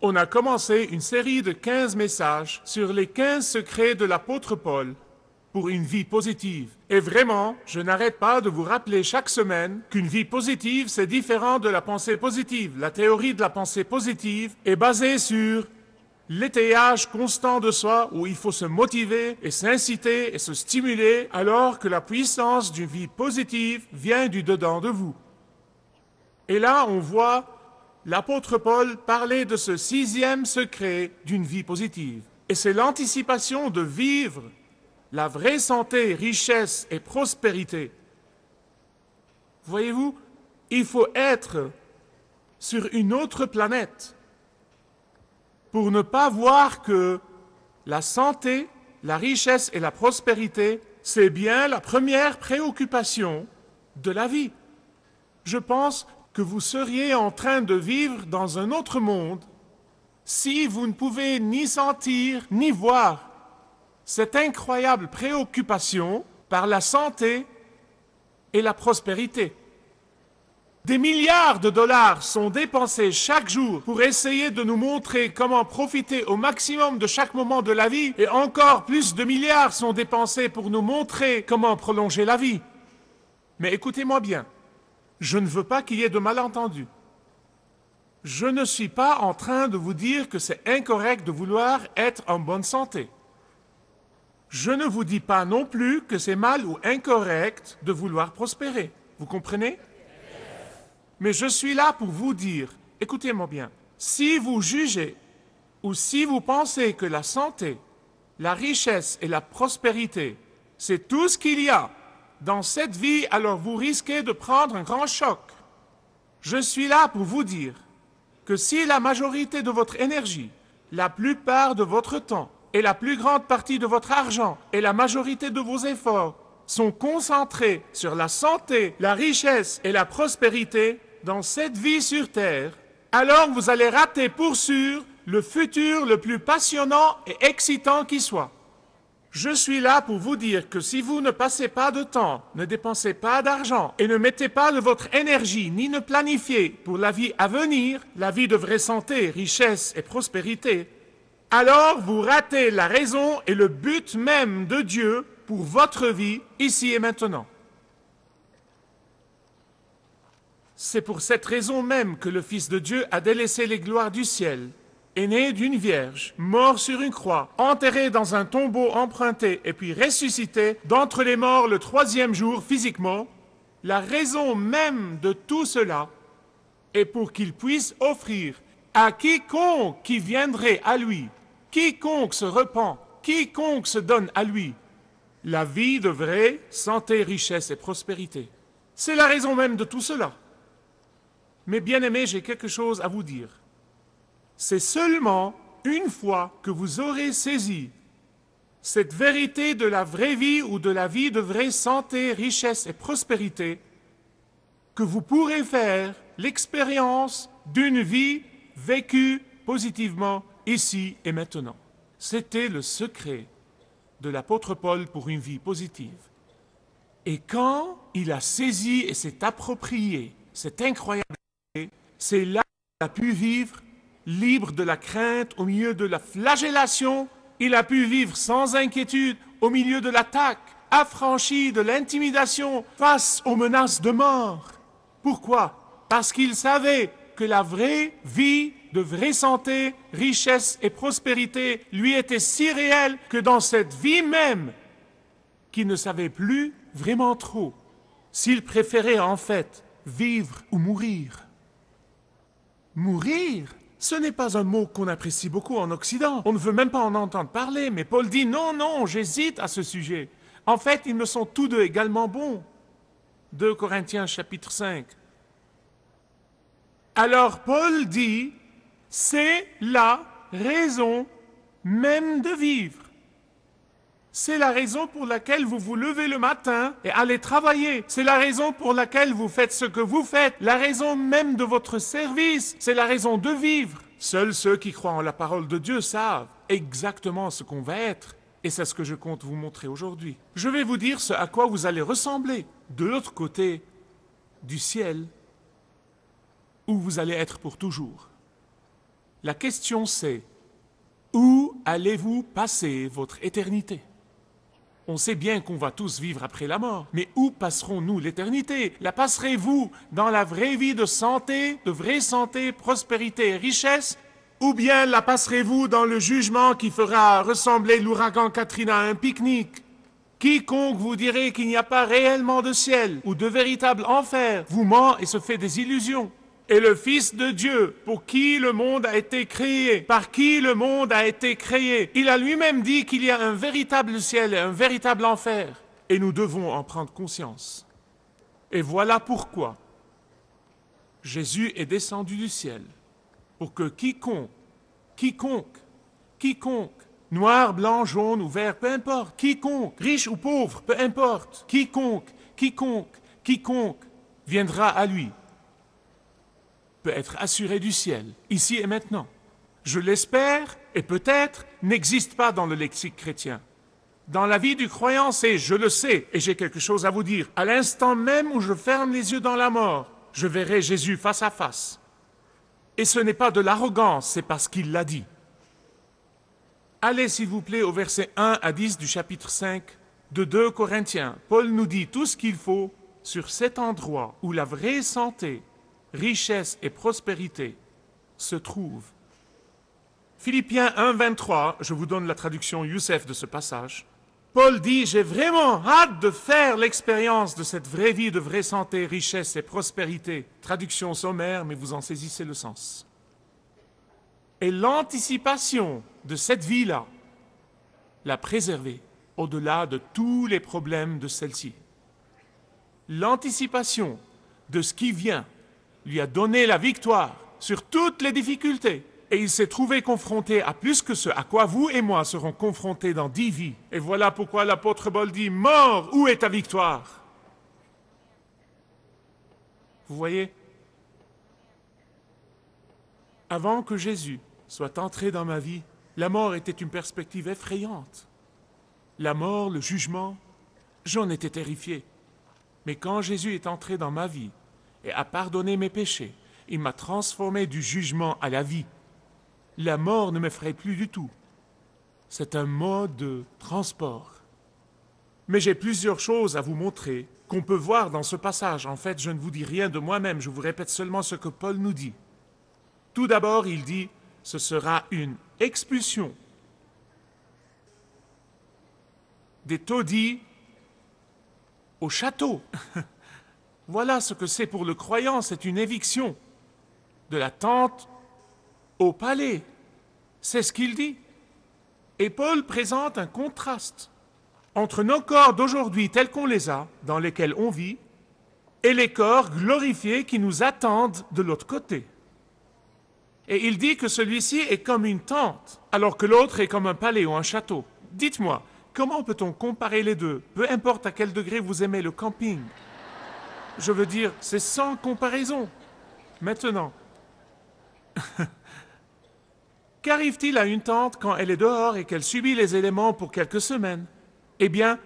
On a commencé une série de 15 messages sur les 15 secrets de l'apôtre Paul pour une vie positive. Et vraiment, je n'arrête pas de vous rappeler chaque semaine qu'une vie positive, c'est différent de la pensée positive. La théorie de la pensée positive est basée sur l'étayage constant de soi où il faut se motiver et s'inciter et se stimuler alors que la puissance d'une vie positive vient du dedans de vous. Et là, on voit l'apôtre Paul parlait de ce 6e secret d'une vie positive. Et c'est l'anticipation de vivre la vraie santé, richesse et prospérité. Voyez-vous, il faut être sur une autre planète pour ne pas voir que la santé, la richesse et la prospérité, c'est bien la première préoccupation de la vie. Je pense que vous seriez en train de vivre dans un autre monde si vous ne pouvez ni sentir ni voir cette incroyable préoccupation par la santé et la prospérité. Des milliards de dollars sont dépensés chaque jour pour essayer de nous montrer comment profiter au maximum de chaque moment de la vie, et encore plus de milliards sont dépensés pour nous montrer comment prolonger la vie. Mais écoutez-moi bien, je ne veux pas qu'il y ait de malentendus. Je ne suis pas en train de vous dire que c'est incorrect de vouloir être en bonne santé. Je ne vous dis pas non plus que c'est mal ou incorrect de vouloir prospérer. Vous comprenez? Mais je suis là pour vous dire, écoutez-moi bien, si vous jugez ou si vous pensez que la santé, la richesse et la prospérité, c'est tout ce qu'il y a dans cette vie, alors vous risquez de prendre un grand choc. Je suis là pour vous dire que si la majorité de votre énergie, la plupart de votre temps et la plus grande partie de votre argent et la majorité de vos efforts sont concentrés sur la santé, la richesse et la prospérité dans cette vie sur Terre, alors vous allez rater pour sûr le futur le plus passionnant et excitant qui soit. Je suis là pour vous dire que si vous ne passez pas de temps, ne dépensez pas d'argent et ne mettez pas de votre énergie ni ne planifiez pour la vie à venir, la vie de vraie santé, richesse et prospérité, alors vous ratez la raison et le but même de Dieu pour votre vie ici et maintenant. C'est pour cette raison même que le Fils de Dieu a délaissé les gloires du ciel, est né d'une vierge, mort sur une croix, enterré dans un tombeau emprunté et puis ressuscité d'entre les morts le 3e jour physiquement. La raison même de tout cela est pour qu'il puisse offrir à quiconque qui viendrait à lui, quiconque se repent, quiconque se donne à lui, la vie de vraie santé, richesse et prospérité. C'est la raison même de tout cela. Mais bien aimés, j'ai quelque chose à vous dire. C'est seulement une fois que vous aurez saisi cette vérité de la vraie vie ou de la vie de vraie santé, richesse et prospérité que vous pourrez faire l'expérience d'une vie vécue positivement ici et maintenant. C'était le secret de l'apôtre Paul pour une vie positive. Et quand il a saisi et s'est approprié cette incroyable vérité, c'est là qu'il a pu vivre libre de la crainte au milieu de la flagellation. Il a pu vivre sans inquiétude au milieu de l'attaque, affranchi de l'intimidation face aux menaces de mort. Pourquoi? Parce qu'il savait que la vraie vie de vraie santé, richesse et prospérité lui était si réelle que dans cette vie même, qu'il ne savait plus vraiment trop s'il préférait en fait vivre ou mourir. Mourir, ce n'est pas un mot qu'on apprécie beaucoup en Occident. On ne veut même pas en entendre parler, mais Paul dit non, non, j'hésite à ce sujet. En fait, ils me sont tous deux également bons. 2 Corinthiens chapitre 5. Alors Paul dit, c'est la raison même de vivre. C'est la raison pour laquelle vous vous levez le matin et allez travailler. C'est la raison pour laquelle vous faites ce que vous faites. La raison même de votre service, c'est la raison de vivre. Seuls ceux qui croient en la parole de Dieu savent exactement ce qu'on va être. Et c'est ce que je compte vous montrer aujourd'hui. Je vais vous dire ce à quoi vous allez ressembler de l'autre côté du ciel, où vous allez être pour toujours. La question c'est, où allez-vous passer votre éternité? On sait bien qu'on va tous vivre après la mort, mais où passerons-nous l'éternité? La passerez-vous dans la vraie vie de santé, de vraie santé, prospérité et richesse? Ou bien la passerez-vous dans le jugement qui fera ressembler l'ouragan Katrina à un pique-nique? Quiconque vous dirait qu'il n'y a pas réellement de ciel ou de véritable enfer vous ment et se fait des illusions. Et le Fils de Dieu, pour qui le monde a été créé, par qui le monde a été créé, il a lui-même dit qu'il y a un véritable ciel et un véritable enfer. Et nous devons en prendre conscience. Et voilà pourquoi Jésus est descendu du ciel, pour que quiconque, noir, blanc, jaune ou vert, peu importe, quiconque, riche ou pauvre, peu importe, quiconque viendra à lui, peut être assuré du ciel, ici et maintenant. Je l'espère, et peut-être, n'existe pas dans le lexique chrétien. Dans la vie du croyant, c'est « je le sais » et j'ai quelque chose à vous dire. À l'instant même où je ferme les yeux dans la mort, je verrai Jésus face à face. Et ce n'est pas de l'arrogance, c'est parce qu'il l'a dit. Allez s'il vous plaît au verset 1 à 10 du chapitre 5 de 2 Corinthiens. Paul nous dit tout ce qu'il faut sur cet endroit où la vraie santé, richesse et prospérité se trouvent. Philippiens 1, 23, je vous donne la traduction Youssef de ce passage. Paul dit « J'ai vraiment hâte de faire l'expérience de cette vraie vie de vraie santé, richesse et prospérité. » Traduction sommaire, mais vous en saisissez le sens. Et l'anticipation de cette vie-là l'a préservé au-delà de tous les problèmes de celle-ci. L'anticipation de ce qui vient lui a donné la victoire sur toutes les difficultés. Et il s'est trouvé confronté à plus que ce à quoi vous et moi serons confrontés dans 10 vies. Et voilà pourquoi l'apôtre Paul dit « Mort, où est ta victoire ?» Vous voyez? Avant que Jésus soit entré dans ma vie, la mort était une perspective effrayante. La mort, le jugement, j'en étais terrifié. Mais quand Jésus est entré dans ma vie et a pardonné mes péchés, il m'a transformé du jugement à la vie. La mort ne m'effraie plus du tout. C'est un mode de transport. Mais j'ai plusieurs choses à vous montrer qu'on peut voir dans ce passage. En fait, je ne vous dis rien de moi-même, je vous répète seulement ce que Paul nous dit. Tout d'abord, il dit, ce sera une expulsion des taudis au château. Voilà ce que c'est pour le croyant, c'est une éviction de la tente au palais. C'est ce qu'il dit. Et Paul présente un contraste entre nos corps d'aujourd'hui tels qu'on les a, dans lesquels on vit, et les corps glorifiés qui nous attendent de l'autre côté. Et il dit que celui-ci est comme une tente, alors que l'autre est comme un palais ou un château. Dites-moi, comment peut-on comparer les deux? Peu importe à quel degré vous aimez le camping. Je veux dire, c'est sans comparaison. Maintenant, qu'arrive-t-il à une tente quand elle est dehors et qu'elle subit les éléments pour quelques semaines? Eh bien,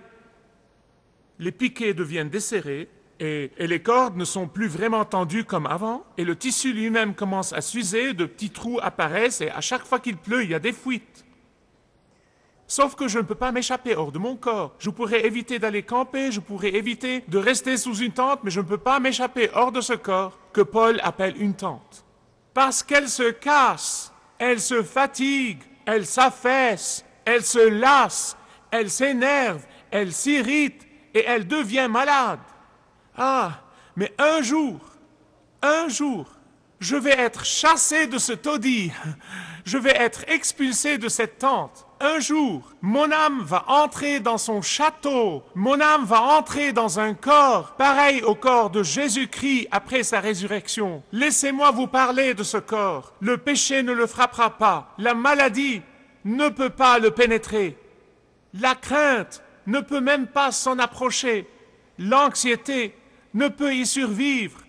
les piquets deviennent desserrés et les cordes ne sont plus vraiment tendues comme avant et le tissu lui-même commence à s'user, de petits trous apparaissent et à chaque fois qu'il pleut, il y a des fuites. Sauf que je ne peux pas m'échapper hors de mon corps. Je pourrais éviter d'aller camper, je pourrais éviter de rester sous une tente, mais je ne peux pas m'échapper hors de ce corps que Paul appelle une tente. Parce qu'elle se casse, elle se fatigue, elle s'affaisse, elle se lasse, elle s'énerve, elle s'irrite et elle devient malade. Ah, mais un jour, je vais être chassé de ce taudis, je vais être expulsé de cette tente. Un jour, mon âme va entrer dans son château, mon âme va entrer dans un corps, pareil au corps de Jésus-Christ après sa résurrection. Laissez-moi vous parler de ce corps. Le péché ne le frappera pas, la maladie ne peut pas le pénétrer, la crainte ne peut même pas s'en approcher, l'anxiété ne peut y survivre,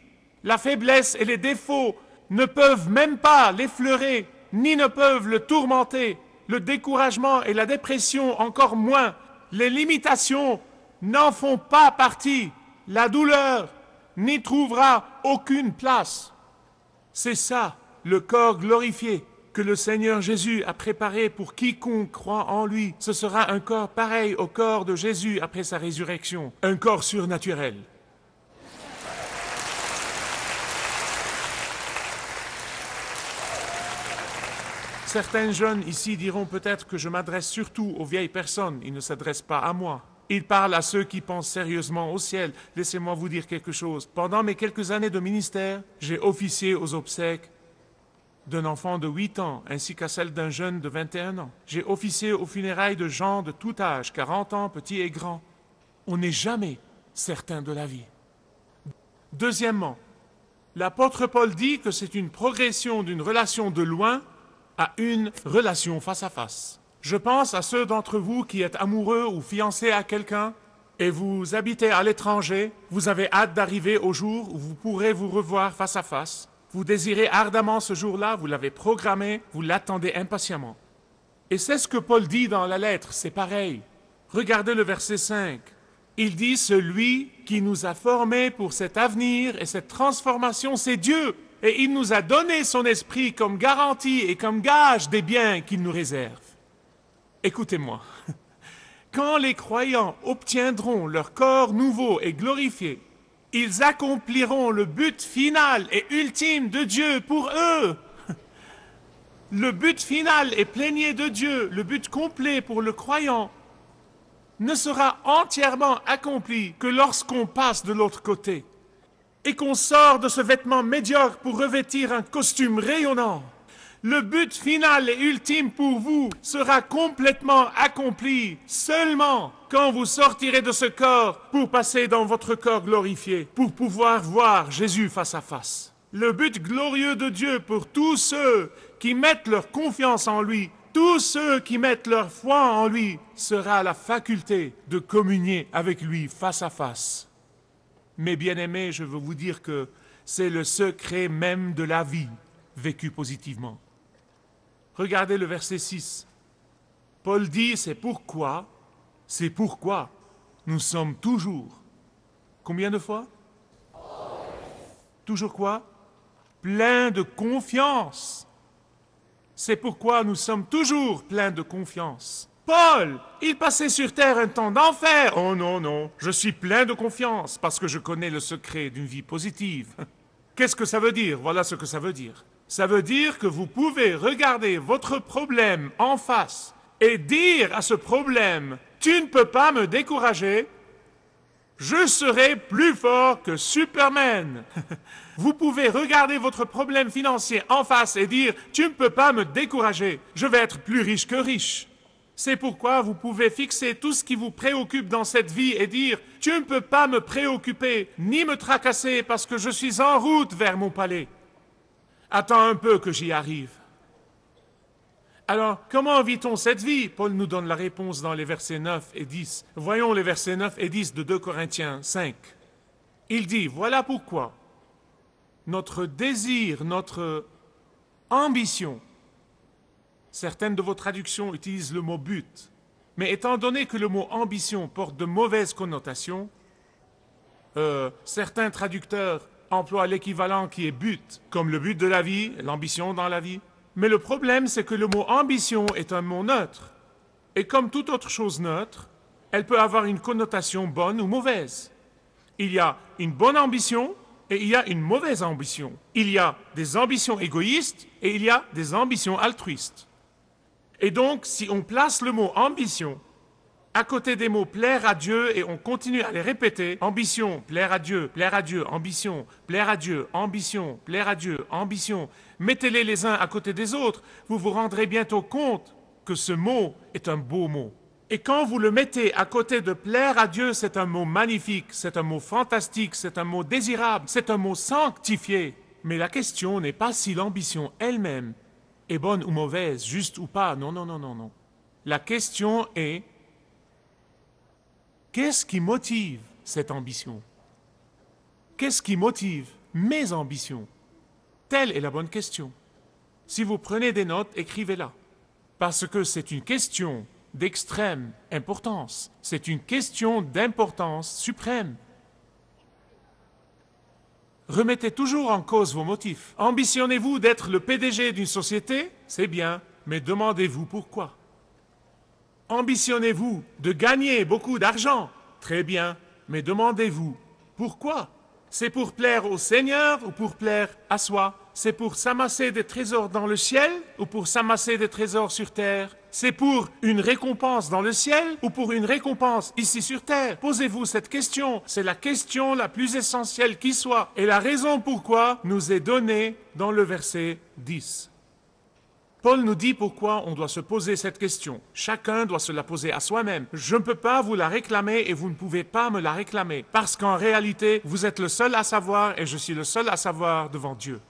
la faiblesse et les défauts ne peuvent même pas l'effleurer, ni ne peuvent le tourmenter. Le découragement et la dépression encore moins. Les limitations n'en font pas partie. La douleur n'y trouvera aucune place. C'est ça, le corps glorifié que le Seigneur Jésus a préparé pour quiconque croit en lui. Ce sera un corps pareil au corps de Jésus après sa résurrection, un corps surnaturel. Certains jeunes ici diront peut-être que je m'adresse surtout aux vieilles personnes, ils ne s'adressent pas à moi. Ils parlent à ceux qui pensent sérieusement au ciel. Laissez-moi vous dire quelque chose. Pendant mes quelques années de ministère, j'ai officié aux obsèques d'un enfant de 8 ans, ainsi qu'à celle d'un jeune de 21 ans. J'ai officié aux funérailles de gens de tout âge, 40 ans, petits et grands. On n'est jamais certain de la vie. Deuxièmement, l'apôtre Paul dit que c'est une progression d'une relation de loin à une relation face à face. Je pense à ceux d'entre vous qui êtes amoureux ou fiancés à quelqu'un et vous habitez à l'étranger, vous avez hâte d'arriver au jour où vous pourrez vous revoir face à face. Vous désirez ardemment ce jour-là, vous l'avez programmé, vous l'attendez impatiemment. Et c'est ce que Paul dit dans la lettre, c'est pareil. Regardez le verset 5. Il dit « Celui qui nous a formés pour cet avenir et cette transformation, c'est Dieu. Et il nous a donné son esprit comme garantie et comme gage des biens qu'il nous réserve. » Écoutez-moi. Quand les croyants obtiendront leur corps nouveau et glorifié, ils accompliront le but final et ultime de Dieu pour eux. Le but final et plénier de Dieu, le but complet pour le croyant, ne sera entièrement accompli que lorsqu'on passe de l'autre côté et qu'on sort de ce vêtement médiocre pour revêtir un costume rayonnant. Le but final et ultime pour vous sera complètement accompli seulement quand vous sortirez de ce corps pour passer dans votre corps glorifié, pour pouvoir voir Jésus face à face. Le but glorieux de Dieu pour tous ceux qui mettent leur confiance en lui, tous ceux qui mettent leur foi en lui, sera la faculté de communier avec lui face à face. Mes bien-aimés, je veux vous dire que c'est le secret même de la vie vécue positivement. Regardez le verset 6. Paul dit, c'est pourquoi nous sommes toujours. Combien de fois? Toujours quoi? Pleins de confiance. C'est pourquoi nous sommes toujours pleins de confiance. Paul, il passait sur terre un temps d'enfer. Oh non, non, je suis plein de confiance parce que je connais le secret d'une vie positive. Qu'est-ce que ça veut dire? Voilà ce que ça veut dire. Ça veut dire que vous pouvez regarder votre problème en face et dire à ce problème, tu ne peux pas me décourager, je serai plus fort que Superman. Vous pouvez regarder votre problème financier en face et dire, tu ne peux pas me décourager, je vais être plus riche que riche. C'est pourquoi vous pouvez fixer tout ce qui vous préoccupe dans cette vie et dire, tu ne peux pas me préoccuper ni me tracasser parce que je suis en route vers mon palais. Attends un peu que j'y arrive. Alors, comment vit-on cette vie? Paul nous donne la réponse dans les versets 9 et 10. Voyons les versets 9 et 10 de 2 Corinthiens 5. Il dit, voilà pourquoi notre désir, notre ambition, certaines de vos traductions utilisent le mot but, mais étant donné que le mot ambition porte de mauvaises connotations, certains traducteurs emploient l'équivalent qui est but, comme le but de la vie, l'ambition dans la vie. Mais le problème, c'est que le mot ambition est un mot neutre. Et comme toute autre chose neutre, elle peut avoir une connotation bonne ou mauvaise. Il y a une bonne ambition et il y a une mauvaise ambition. Il y a des ambitions égoïstes et il y a des ambitions altruistes. Et donc, si on place le mot ambition à côté des mots plaire à Dieu et on continue à les répéter, ambition, plaire à Dieu, ambition, plaire à Dieu, ambition, plaire à Dieu, ambition, mettez-les les uns à côté des autres, vous vous rendrez bientôt compte que ce mot est un beau mot. Et quand vous le mettez à côté de plaire à Dieu, c'est un mot magnifique, c'est un mot fantastique, c'est un mot désirable, c'est un mot sanctifié. Mais la question n'est pas si l'ambition elle-même est bonne ou mauvaise, juste ou pas, non, non, non, non, non. La question est, qu'est-ce qui motive cette ambition? Qu'est-ce qui motive mes ambitions? Telle est la bonne question. Si vous prenez des notes, écrivez-la. Parce que c'est une question d'extrême importance. C'est une question d'importance suprême. Remettez toujours en cause vos motifs. Ambitionnez-vous d'être le PDG d'une société? C'est bien, mais demandez-vous pourquoi. Ambitionnez-vous de gagner beaucoup d'argent? Très bien, mais demandez-vous pourquoi. C'est pour plaire au Seigneur ou pour plaire à soi? C'est pour s'amasser des trésors dans le ciel ou pour s'amasser des trésors sur terre? C'est pour une récompense dans le ciel ou pour une récompense ici sur terre? Posez-vous cette question. C'est la question la plus essentielle qui soit. Et la raison pourquoi nous est donnée dans le verset 10. Paul nous dit pourquoi on doit se poser cette question. Chacun doit se la poser à soi-même. Je ne peux pas vous la réclamer et vous ne pouvez pas me la réclamer. Parce qu'en réalité, vous êtes le seul à savoir et je suis le seul à savoir devant Dieu.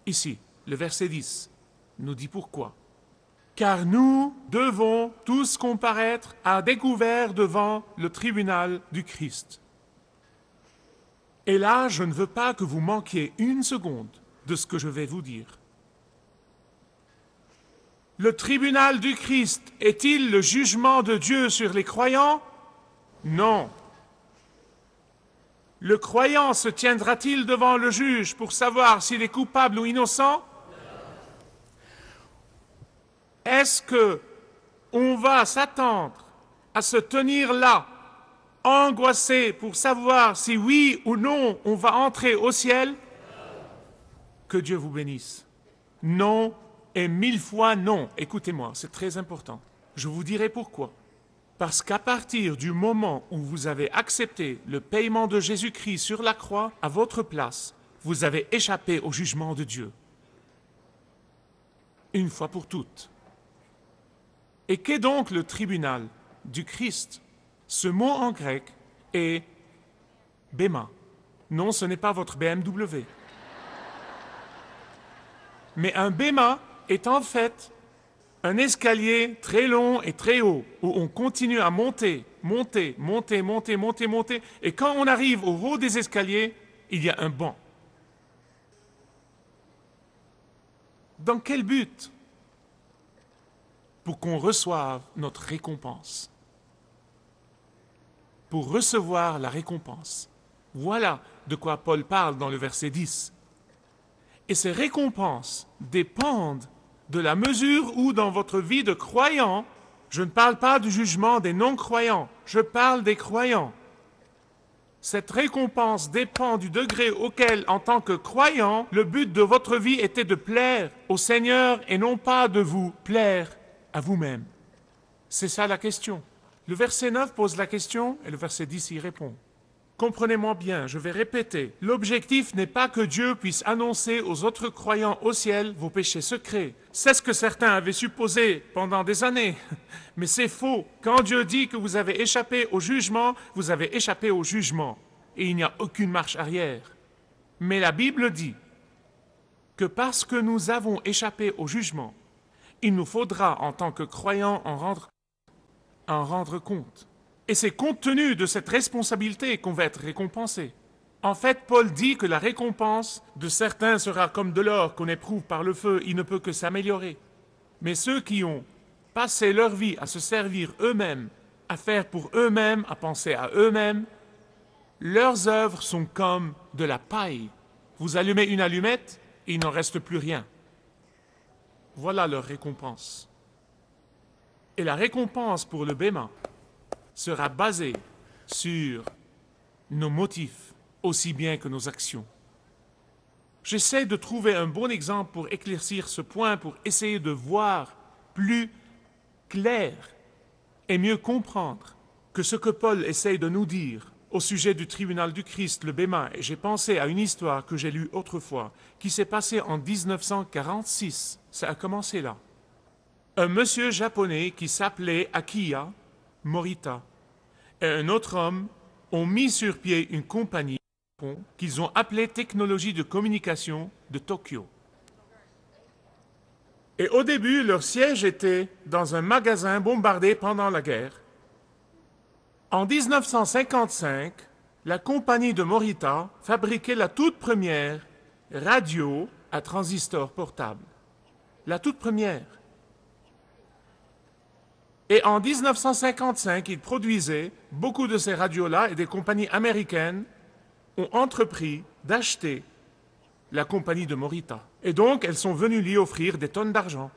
Ici, le verset 10 nous dit pourquoi. Car nous devons tous comparaître à découvert devant le tribunal du Christ. Et là, je ne veux pas que vous manquiez une seconde de ce que je vais vous dire. Le tribunal du Christ est-il le jugement de Dieu sur les croyants? Non. Le croyant se tiendra-t-il devant le juge pour savoir s'il est coupable ou innocent? Est-ce que on va s'attendre à se tenir là, angoissé pour savoir si oui ou non on va entrer au ciel? Que Dieu vous bénisse. Non et 1000 fois non. Écoutez-moi, c'est très important. Je vous dirai pourquoi. Parce qu'à partir du moment où vous avez accepté le paiement de Jésus-Christ sur la croix à votre place, vous avez échappé au jugement de Dieu. Une fois pour toutes. Et qu'est donc le tribunal du Christ? Ce mot en grec est bema. Non, ce n'est pas votre BMW. Mais un bema est en fait un escalier très long et très haut, où on continue à monter, monter, monter, monter, monter, monter, et quand on arrive au haut des escaliers, il y a un banc. Dans quel but? Pour qu'on reçoive notre récompense. Pour recevoir la récompense. Voilà de quoi Paul parle dans le verset 10. Et ces récompenses dépendent de la mesure où dans votre vie de croyant, je ne parle pas du jugement des non-croyants, je parle des croyants. Cette récompense dépend du degré auquel, en tant que croyant, le but de votre vie était de plaire au Seigneur et non pas de vous plaire à vous-même. C'est ça la question. Le verset 9 pose la question et le verset 10 y répond. Comprenez-moi bien, je vais répéter. L'objectif n'est pas que Dieu puisse annoncer aux autres croyants au ciel vos péchés secrets. C'est ce que certains avaient supposé pendant des années. Mais c'est faux. Quand Dieu dit que vous avez échappé au jugement, vous avez échappé au jugement. Et il n'y a aucune marche arrière. Mais la Bible dit que parce que nous avons échappé au jugement, il nous faudra, en tant que croyants, en rendre compte. Et c'est compte tenu de cette responsabilité qu'on va être récompensé. En fait, Paul dit que la récompense de certains sera comme de l'or qu'on éprouve par le feu, il ne peut que s'améliorer. Mais ceux qui ont passé leur vie à se servir eux-mêmes, à faire pour eux-mêmes, à penser à eux-mêmes, leurs œuvres sont comme de la paille. Vous allumez une allumette et il n'en reste plus rien. Voilà leur récompense. Et la récompense pour le bêma sera basée sur nos motifs aussi bien que nos actions. J'essaie de trouver un bon exemple pour éclaircir ce point, pour essayer de voir plus clair et mieux comprendre que ce que Paul essaye de nous dire au sujet du tribunal du Christ, le bêma. Et j'ai pensé à une histoire que j'ai lue autrefois, qui s'est passée en 1946. Ça a commencé là. Un monsieur japonais qui s'appelait Akiya Morita et un autre homme ont mis sur pied une compagnie qu'ils ont appelée Technologie de communication de Tokyo. Et au début, leur siège était dans un magasin bombardé pendant la guerre. En 1955, la compagnie de Morita fabriquait la toute première radio à transistor portable. La toute première. Et en 1955, ils produisaient beaucoup de ces radios-là et des compagnies américaines ont entrepris d'acheter la compagnie de Morita. Et donc, elles sont venues lui offrir des tonnes d'argent.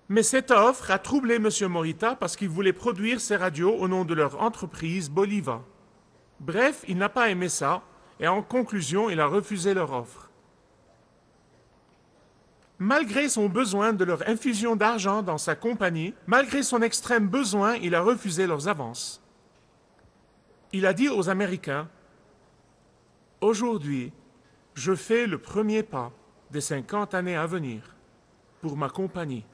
Mais cette offre a troublé M. Morita parce qu'il voulait produire ces radios au nom de leur entreprise Boliva. Bref, il n'a pas aimé ça et en conclusion, il a refusé leur offre. Malgré son besoin de leur infusion d'argent dans sa compagnie, malgré son extrême besoin, il a refusé leurs avances. Il a dit aux Américains, « Aujourd'hui, je fais le premier pas des 50 années à venir pour ma compagnie. »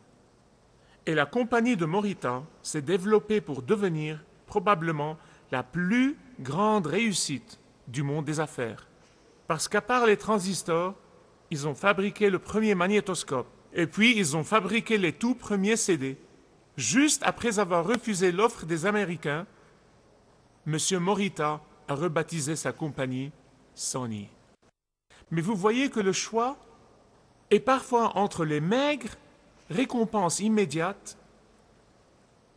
Et la compagnie de Morita s'est développée pour devenir probablement la plus grande réussite du monde des affaires. Parce qu'à part les transistors, ils ont fabriqué le premier magnétoscope et puis ils ont fabriqué les tout premiers CD. Juste après avoir refusé l'offre des Américains, M. Morita a rebaptisé sa compagnie Sony. Mais vous voyez que le choix est parfois entre les maigres récompenses immédiates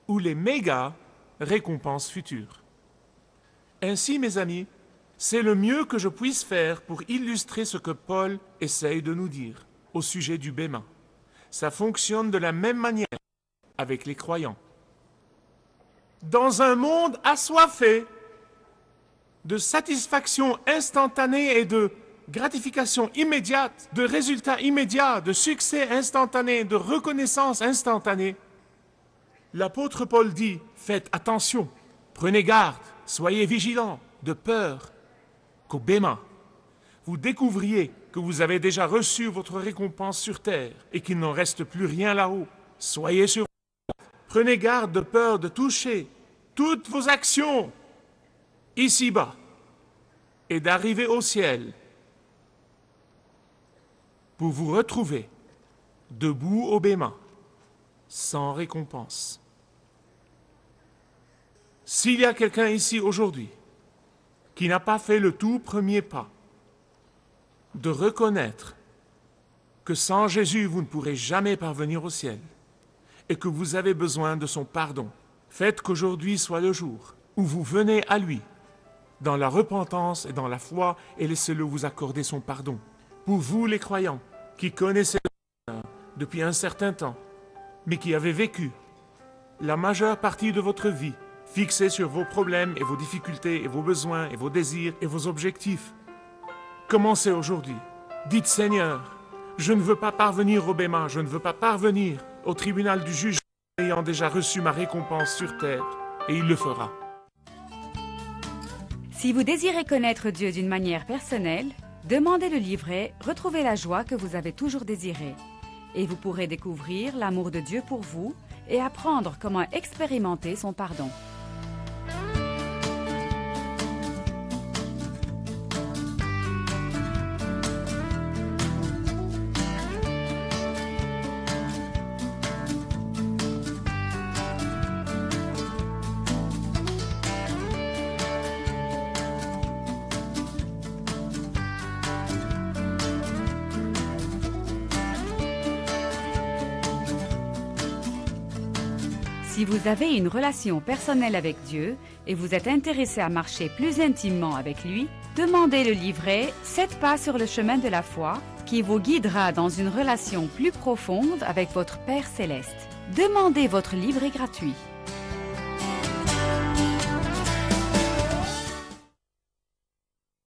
ou les méga récompenses futures. Ainsi, mes amis, c'est le mieux que je puisse faire pour illustrer ce que Paul essaye de nous dire au sujet du bêma. Ça fonctionne de la même manière avec les croyants. Dans un monde assoiffé de satisfaction instantanée et de gratification immédiate, de résultats immédiats, de succès instantané, de reconnaissance instantanée, l'apôtre Paul dit, faites attention, prenez garde, soyez vigilants, de peur qu'au bêma, vous découvriez que vous avez déjà reçu votre récompense sur terre et qu'il n'en reste plus rien là-haut. Soyez sur garde. Prenez garde de peur de toucher toutes vos actions ici-bas et d'arriver au ciel pour vous retrouver debout au bêma, sans récompense. S'il y a quelqu'un ici aujourd'hui qui n'a pas fait le tout premier pas de reconnaître que sans Jésus, vous ne pourrez jamais parvenir au ciel et que vous avez besoin de son pardon, faites qu'aujourd'hui soit le jour où vous venez à lui dans la repentance et dans la foi et laissez-le vous accorder son pardon. Pour vous, les croyants, qui connaissez le Seigneur depuis un certain temps, mais qui avez vécu la majeure partie de votre vie fixée sur vos problèmes et vos difficultés et vos besoins et vos désirs et vos objectifs, commencez aujourd'hui. Dites, Seigneur, je ne veux pas parvenir au bêma, je ne veux pas parvenir au tribunal du juge ayant déjà reçu ma récompense sur terre, et il le fera. Si vous désirez connaître Dieu d'une manière personnelle, demandez le livret « Retrouvez la joie que vous avez toujours désirée » et vous pourrez découvrir l'amour de Dieu pour vous et apprendre comment expérimenter son pardon. Si vous avez une relation personnelle avec Dieu et vous êtes intéressé à marcher plus intimement avec lui, demandez le livret « 7 pas sur le chemin de la foi » qui vous guidera dans une relation plus profonde avec votre Père Céleste. Demandez votre livret gratuit.